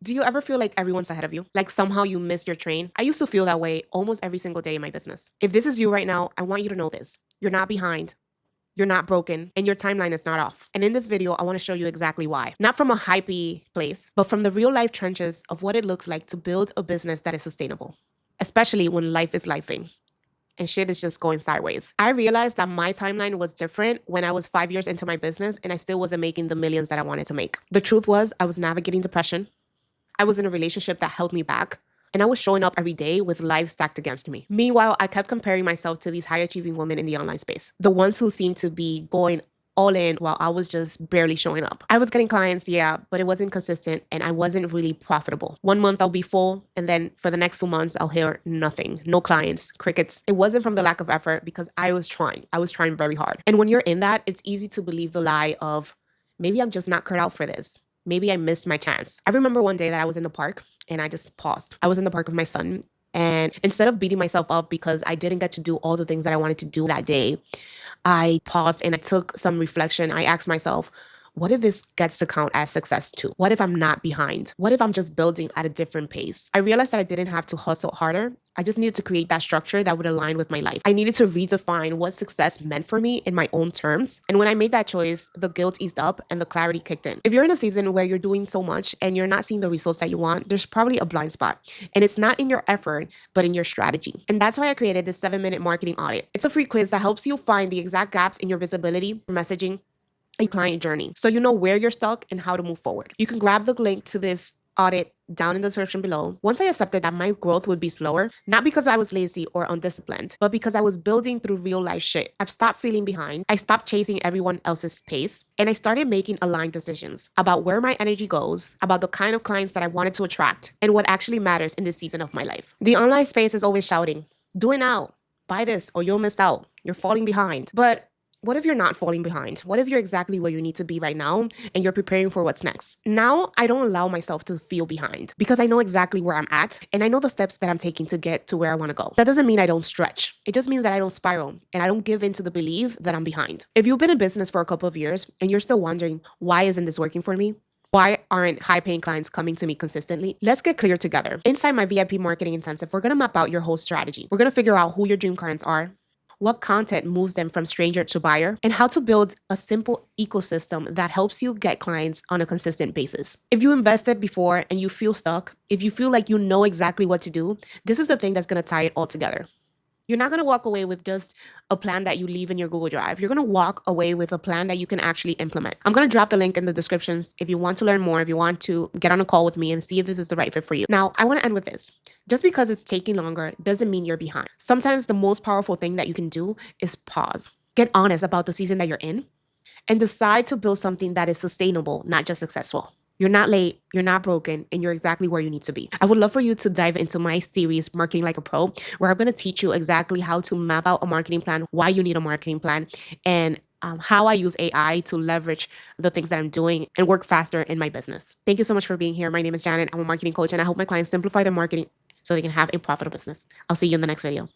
Do you ever feel like everyone's ahead of you? Like somehow you missed your train? I used to feel that way almost every single day in my business. If this is you right now, I want you to know this. You're not behind. You're not broken, and your timeline is not off. And in this video, I want to show you exactly why. Not from a hypey place, but from the real life trenches of what it looks like to build a business that is sustainable, especially when life is lifing and shit is just going sideways. I realized that my timeline was different when I was 5 years into my business and I still wasn't making the millions that I wanted to make. The truth was, I was navigating depression. I was in a relationship that held me back. And I was showing up every day with life stacked against me. Meanwhile, I kept comparing myself to these high achieving women in the online space, the ones who seemed to be going all in while I was just barely showing up. I was getting clients, yeah, but it wasn't consistent and I wasn't really profitable. 1 month I'll be full, and then for the next 2 months, I'll hear nothing, no clients, crickets. It wasn't from the lack of effort because I was trying very hard. And when you're in that, it's easy to believe the lie of maybe I'm just not cut out for this. Maybe I missed my chance. I remember one day that I was in the park and I just paused. I was in the park with my son, and instead of beating myself up because I didn't get to do all the things that I wanted to do that day, I paused and I took some reflection. I asked myself, what if this gets to count as success too? What if I'm not behind? What if I'm just building at a different pace? I realized that I didn't have to hustle harder. I just needed to create that structure that would align with my life. I needed to redefine what success meant for me in my own terms. And when I made that choice, the guilt eased up and the clarity kicked in. If you're in a season where you're doing so much and you're not seeing the results that you want, there's probably a blind spot. And it's not in your effort, but in your strategy. And that's why I created this 7-minute marketing audit. It's a free quiz that helps you find the exact gaps in your visibility, messaging, a client journey, so you know where you're stuck and how to move forward. You can grab the link to this audit down in the description below. Once I accepted that my growth would be slower, not because I was lazy or undisciplined, but because I was building through real life shit, I've stopped feeling behind. I stopped chasing everyone else's pace, and I started making aligned decisions about where my energy goes, about the kind of clients that I wanted to attract, and what actually matters in this season of my life. The online space is always shouting, do it now, buy this, or you'll miss out. You're falling behind. But what if you're not falling behind? What if you're exactly where you need to be right now and you're preparing for what's next? Now, I don't allow myself to feel behind because I know exactly where I'm at and I know the steps that I'm taking to get to where I want to go. That doesn't mean I don't stretch. It just means that I don't spiral and I don't give in to the belief that I'm behind. If you've been in business for a couple of years and you're still wondering, why isn't this working for me? Why aren't high-paying clients coming to me consistently? Let's get clear together. Inside my VIP marketing intensive, we're going to map out your whole strategy. We're going to figure out who your dream clients are, what content moves them from stranger to buyer, and how to build a simple ecosystem that helps you get clients on a consistent basis. If you invested before and you feel stuck, if you feel like you know exactly what to do, this is the thing that's going to tie it all together. You're not going to walk away with just a plan that you leave in your Google Drive. You're going to walk away with a plan that you can actually implement. I'm going to drop the link in the descriptions if you want to learn more, if you want to get on a call with me and see if this is the right fit for you. Now, I want to end with this. Just because it's taking longer doesn't mean you're behind. Sometimes the most powerful thing that you can do is pause. Get honest about the season that you're in and decide to build something that is sustainable, not just successful. You're not late, you're not broken, and you're exactly where you need to be. I would love for you to dive into my series, Marketing Like a Pro, where I'm going to teach you exactly how to map out a marketing plan, why you need a marketing plan, and how I use AI to leverage the things that I'm doing and work faster in my business. Thank you so much for being here. My name is Janet. I'm a marketing coach, and I help my clients simplify their marketing so they can have a profitable business. I'll see you in the next video.